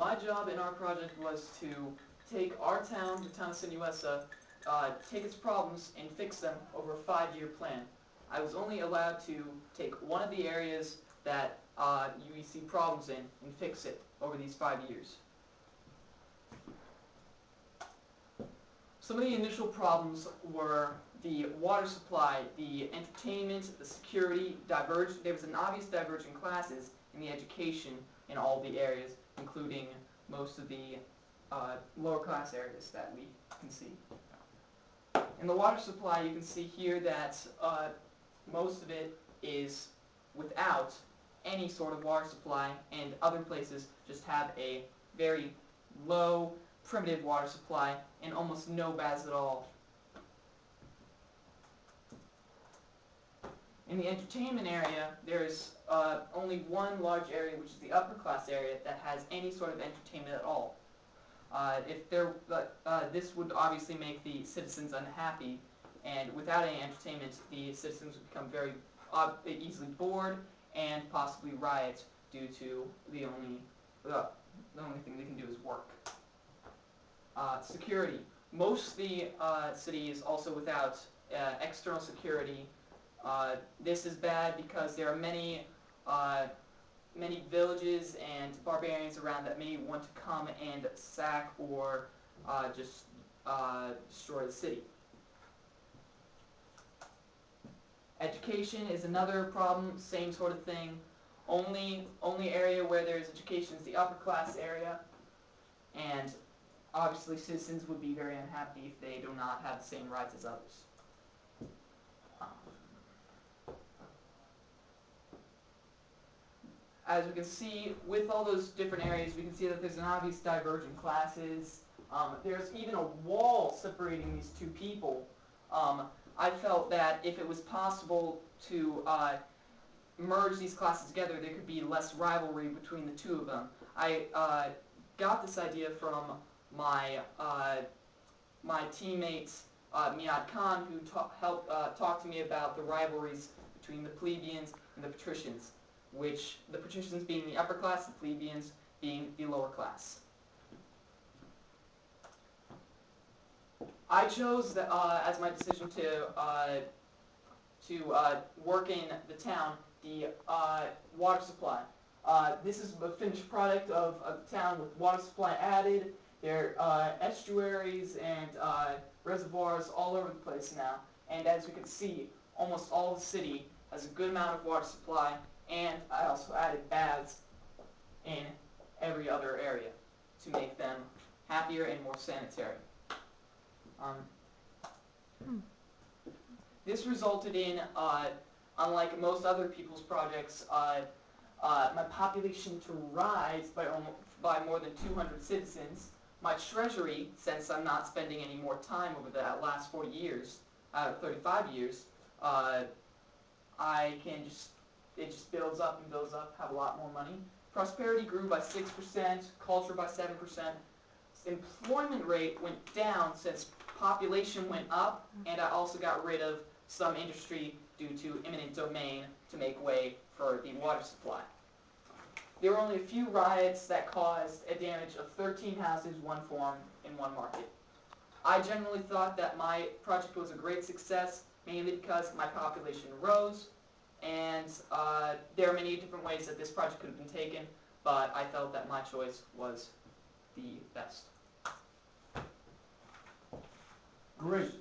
My job in our project was to take our town, the town of Sinuessa, take its problems and fix them over a 5-year plan. I was only allowed to take one of the areas that you see problems in and fix it over these 5 years. Some of the initial problems were the water supply, the entertainment, the security, there was an obvious divergence in classes in the education in all the areas, including most of the lower class areas that we can see. In the water supply, you can see here that most of it is without any sort of water supply, and other places just have a very low, primitive water supply and almost no baths at all. In the entertainment area, there's only one large area, which is the upper class area, that has any sort of entertainment at all. This would obviously make the citizens unhappy, and without any entertainment, the citizens would become very easily bored and possibly riot due to the only thing they can do is work. Security. Most of the city is also without external security. This is bad because there are many villages and barbarians around that may want to come and sack or just destroy the city. Education is another problem, same sort of thing. Only area where there's education is the upper class area, and obviously citizens would be very unhappy if they do not have the same rights as others. As we can see, with all those different areas, we can see that there's an obvious divergent classes. There's even a wall separating these two people. I felt that if it was possible to merge these classes together, there could be less rivalry between the two of them. I got this idea from my teammate Miad Khan, who helped talk to me about the rivalries between the plebeians and the patricians, which the patricians being the upper class, the plebeians being the lower class. I chose as my decision to work in the town the water supply. This is a finished product of the town with water supply added. There are estuaries and reservoirs all over the place now. And as we can see, almost all the city has a good amount of water supply, and I also added baths in every other area to make them happier and more sanitary. This resulted in, unlike most other people's projects, my population to rise by more than 200 citizens. My treasury, since I'm not spending any more time over the last 40 years, 35 years, it just builds up and builds up, have a lot more money. Prosperity grew by 6%, culture by 7%. Employment rate went down since population went up, and I also got rid of some industry due to eminent domain to make way for the water supply. There were only a few riots that caused a damage of 13 houses, 1 farm, and 1 market. I generally thought that my project was a great success, mainly because my population rose, and there are many different ways that this project could have been taken, but I felt that my choice was the best. Great.